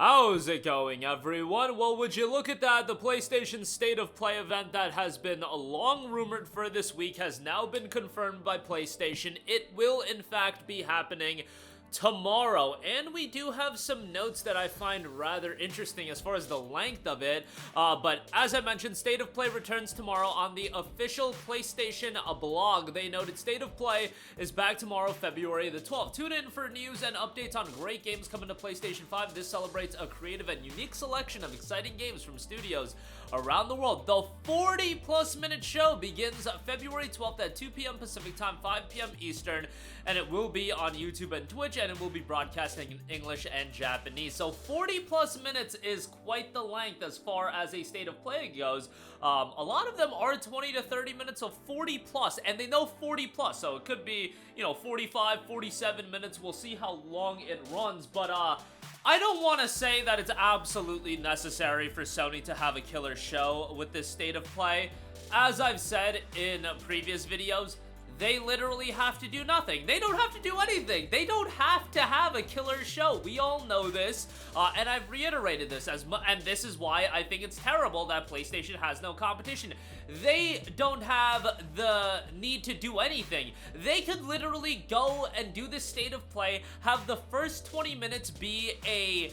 How's it going, everyone? Well, would you look at that? The PlayStation State of Play event that has been long rumored for this week has now been confirmed by PlayStation. It will, in fact, be happening tomorrow, and we do have some notes that I find rather interesting as far as the length of it, but as I mentioned, State of Play returns tomorrow on the official PlayStation blog. They noted State of Play is back tomorrow, February the 12th. Tune in for news and updates on great games coming to PlayStation 5. This celebrates a creative and unique selection of exciting games from studios around the world. The 40-plus minute show begins February 12th at 2 p.m. Pacific Time, 5 p.m. Eastern, and it will be on YouTube and Twitch, and it will be broadcasting in English and Japanese. So 40-plus minutes is quite the length as far as a State of Play goes. A lot of them are 20 to 30 minutes, so 40-plus, and they know 40-plus, so it could be, 45, 47 minutes. We'll see how long it runs, but I don't want to say that it's absolutely necessary for Sony to have a killer show with this State of Play. As I've said in previous videos, they literally have to do nothing. They don't have to do anything. They don't have to have a killer show. We all know this, and I've reiterated this and this is why I think it's terrible that PlayStation has no competition. They don't have the need to do anything. They could literally go and do this State of Play, have the first 20 minutes be a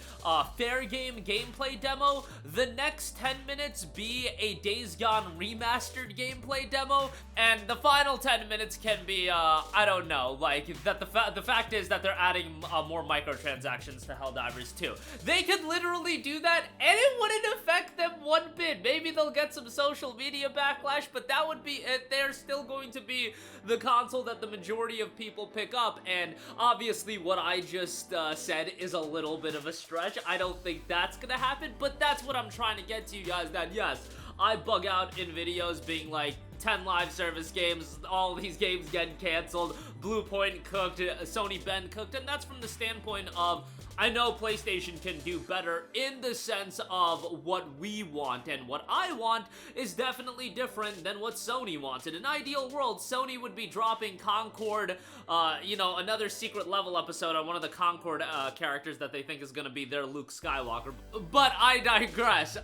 fair game gameplay demo, the next 10 minutes be a Days Gone remastered gameplay demo, and the final 10 minutes can be, I don't know, like, that the fact is that they're adding more microtransactions to Helldivers 2. They could literally do that, and it wouldn't affect them one bit. Maybe they'll get some social media backlash, but that would be it. They're still going to be the console that the majority of people pick up, and obviously what I just said is a little bit of a stretch. I don't think that's gonna happen, but that's what I'm trying to get to you guys, that yes, I bug out in videos being like, 10 live service games, all these games getting canceled, Blue Point cooked, Sony Ben cooked, and that's from the standpoint of, I know PlayStation can do better in the sense of what we want, and what I want is definitely different than what Sony wants. In an ideal world, Sony would be dropping Concord, another secret level episode on one of the Concord characters that they think is gonna be their Luke Skywalker. But I digress.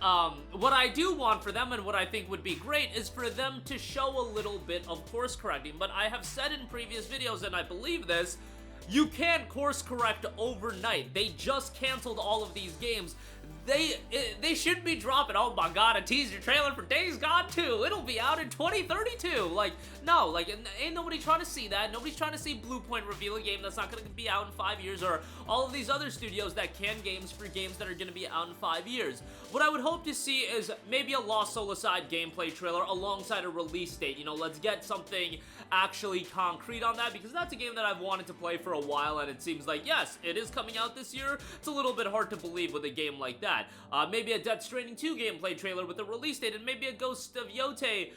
What I do want for them and what I think would be great is for them to show a little bit of course correcting. But I have said in previous videos, and I believe this, you can't course correct overnight. They just canceled all of these games. They should be dropping, oh my god, a teaser trailer for Days Gone 2. It'll be out in 2032. Like, no, like, ain't nobody trying to see that. Nobody's trying to see Blue Point reveal a game that's not going to be out in 5 years, or all of these other studios that can games for games that are going to be out in 5 years. What I would hope to see is maybe a Lost Soul-Aside gameplay trailer alongside a release date. Let's get something actually concrete on that, because that's a game that I've wanted to play for a while, and it seems like, yes, it is coming out this year. It's a little bit hard to believe with a game like that. Maybe a Death Stranding 2 gameplay trailer with a release date, and maybe a Ghost of Yote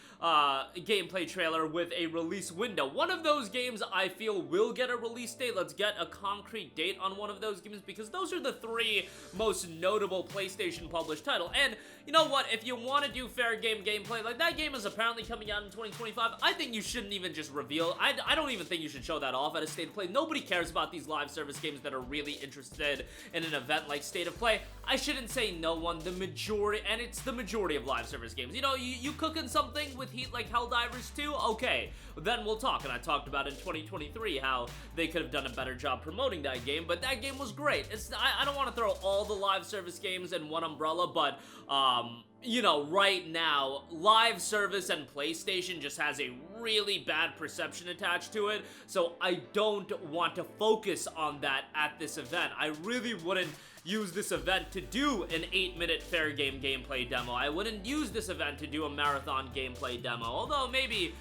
gameplay trailer with a release window. One of those games I feel will get a release date. Let's get a concrete date on one of those games, because those are the three most notable PlayStation published titles. And you know what, if you want to do fair game gameplay, like that game is apparently coming out in 2025, I think you shouldn't even just reveal, I don't even think you should show that off at a State of Play. Nobody cares about these live service games that are really interested in an event like State of Play. I shouldn't say no one, the majority, and it's the majority of live service games. You cooking something with heat like Helldivers 2? Okay, then we'll talk. And I talked about in 2023 how they could have done a better job promoting that game, but that game was great. I don't want to throw all the live service games in one umbrella, but right now, live service and PlayStation just has a really bad perception attached to it, so I don't want to focus on that at this event. I really wouldn't use this event to do an 8-minute fair game gameplay demo. I wouldn't use this event to do a marathon gameplay demo, although maybe,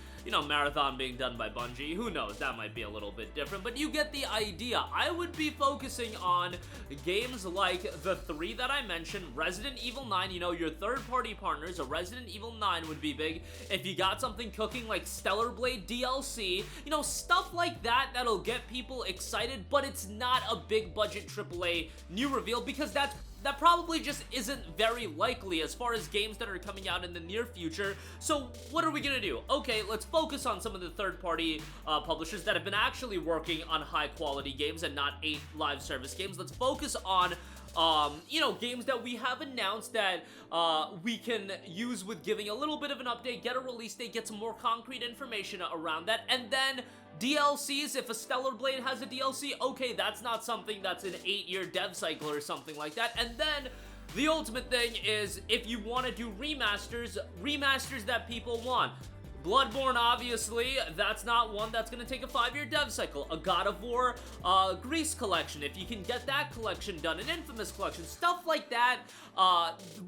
marathon being done by Bungie, who knows, that might be a little bit different, but you get the idea. I would be focusing on games like the three that I mentioned, Resident Evil 9, your third-party partners, a Resident Evil 9 would be big. If you got something cooking like Stellar Blade DLC, stuff like that that'll get people excited, but it's not a big-budget AAA new reveal, because that probably just isn't very likely as far as games that are coming out in the near future. So what are we gonna do? Okay, let's focus on some of the third-party publishers that have been actually working on high-quality games and not 8 live service games. Let's focus on you know, games that we have announced that we can use with giving a little bit of an update, get a release date, get some more concrete information around that, and then DLCs. If a Stellar Blade has a DLC, okay, that's not something that's an 8-year dev cycle or something like that. And then the ultimate thing is, if you want to do remasters that people want. Bloodborne, obviously, that's not one that's going to take a 5-year dev cycle. A God of War Grease collection, if you can get that collection done. An Infamous collection, stuff like that.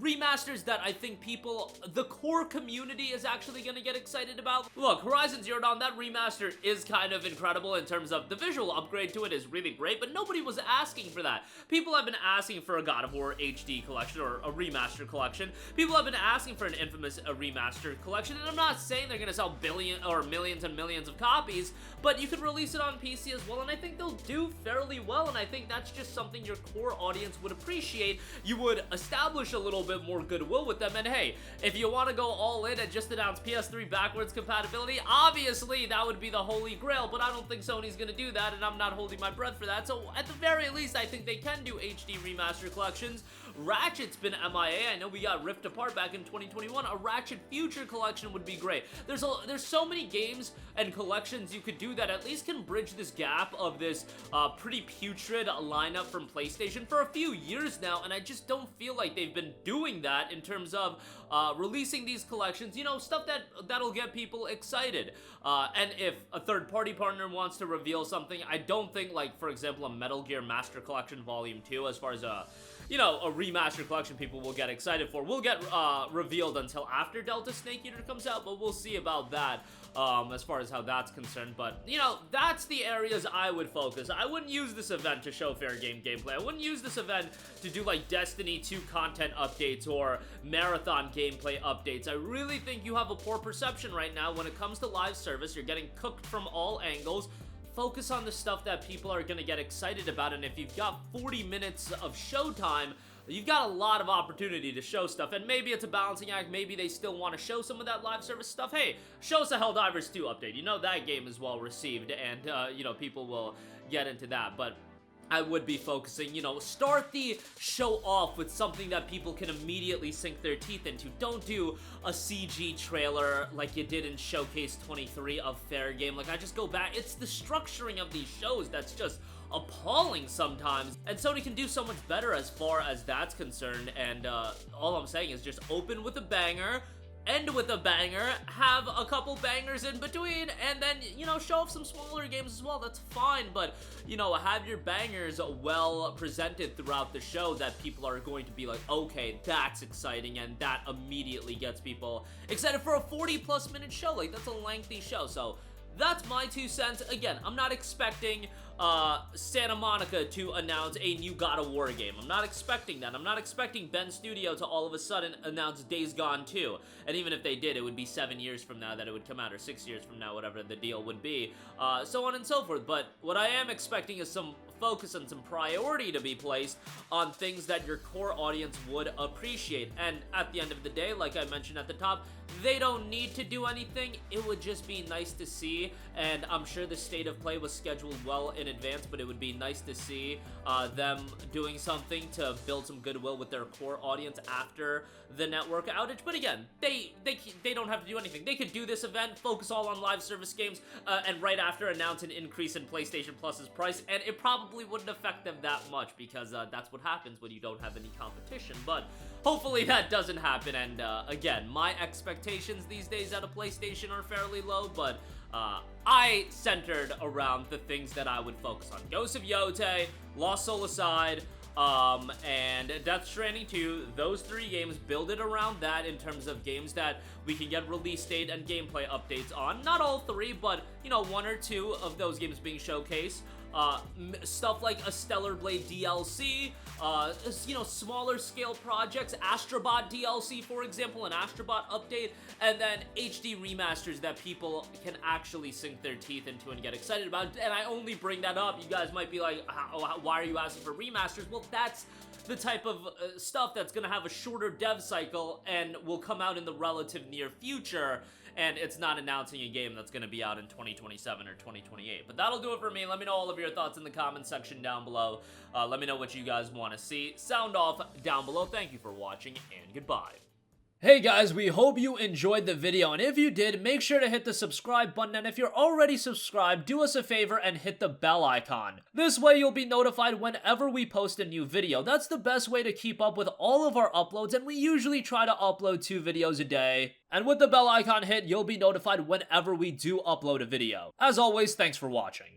Remasters that I think people, the core community, is actually going to get excited about. Look, Horizon Zero Dawn, that remaster is kind of incredible in terms of the visual upgrade to it is really great, but nobody was asking for that. People have been asking for a God of War HD collection or a remaster collection. People have been asking for an Infamous remaster collection, and I'm not saying they're going to sell millions and millions of copies, but you could release it on PC as well, and I think they'll do fairly well, and I think that's just something your core audience would appreciate. You would establish a little bit more goodwill with them, and hey, if you want to go all in and just announce PS3 backwards compatibility, obviously that would be the holy grail, but I don't think Sony's gonna do that, and I'm not holding my breath for that. So at the very least, I think they can do HD remaster collections. Ratchet's been MIA. I know we got ripped apart back in 2021. A Ratchet Future collection would be great. There's so many games and collections you could do that at least can bridge this gap of this pretty putrid lineup from PlayStation for a few years now, and I just don't feel like they've been doing that in terms of releasing these collections, you know, stuff that'll get people excited. And if a third-party partner wants to reveal something, I don't think, like, for example, a Metal Gear Master Collection Volume 2, as far as a remaster collection people will get excited for, will get revealed until after Delta Snake Eater comes out, but we'll see about that as far as how that's concerned. But, you know, that's the areas I would focus. I wouldn't use this event to show fair game gameplay. I wouldn't use this event to do, like, Destiny 2 content updates or Marathon gameplay updates. I really think you have a poor perception right now when it comes to live service. You're getting cooked from all angles. Focus on the stuff that people are going to get excited about, and if you've got 40 minutes of showtime, you've got a lot of opportunity to show stuff, and maybe it's a balancing act, maybe they still want to show some of that live service stuff. Hey, show us a Helldivers 2 update. You know that game is well received, and, you know, people will get into that, but I would be focusing, you know, start the show off with something that people can immediately sink their teeth into. Don't do a CG trailer like you did in Showcase 23 of Fair Game. Like, I just go back, it's the structuring of these shows that's just appalling sometimes, and Sony can do so much better as far as that's concerned, and all I'm saying is just open with a banger, end with a banger, have a couple bangers in between, and then, you know, show off some smaller games as well. That's fine, but, you know, have your bangers well presented throughout the show that people are going to be like, okay, that's exciting, and that immediately gets people excited for a 40+ minute show. Like, that's a lengthy show. So that's my 2 cents. Again, I'm not expecting Santa Monica to announce a new God of War game. I'm not expecting that. I'm not expecting Ben Studio to all of a sudden announce Days Gone 2. And even if they did, it would be 7 years from now that it would come out, or 6 years from now, whatever the deal would be, so on and so forth. But what I am expecting is some focus and some priority to be placed on things that your core audience would appreciate. And at the end of the day, like I mentioned at the top, they don't need to do anything. It would just be nice to see, and I'm sure the State of Play was scheduled well in advance, but it would be nice to see them doing something to build some goodwill with their core audience after the network outage. But again, they don't have to do anything. They could do this event, focus all on live service games, and right after announce an increase in PlayStation Plus's price, and it probably wouldn't affect them that much, because that's what happens when you don't have any competition. But hopefully that doesn't happen, and again, my expectations these days out of PlayStation are fairly low, but I centered around the things that I would focus on. Ghost of Yotei, Lost Soul aside, and Death Stranding 2, those 3 games, build it around that in terms of games that we can get release date and gameplay updates on. Not all 3, but, you know, 1 or 2 of those games being showcased. Stuff like a Stellar Blade DLC, you know, smaller scale projects, Astrobot DLC, for example, an Astrobot update, and then HD remasters that people can actually sink their teeth into and get excited about. And I only bring that up, you guys might be like, why are you asking for remasters? Well, that's the type of stuff that's gonna have a shorter dev cycle and will come out in the relative near future, and it's not announcing a game that's gonna be out in 2027 or 2028. But that'll do it for me. Let me know all of your thoughts in the comment section down below. Let me know what you guys want to see. Sound off down below. Thank you for watching, and goodbye. Hey guys, we hope you enjoyed the video, and if you did, make sure to hit the subscribe button, and if you're already subscribed, do us a favor and hit the bell icon. This way you'll be notified whenever we post a new video. That's the best way to keep up with all of our uploads, and we usually try to upload 2 videos a day. And with the bell icon hit, you'll be notified whenever we do upload a video. As always, thanks for watching.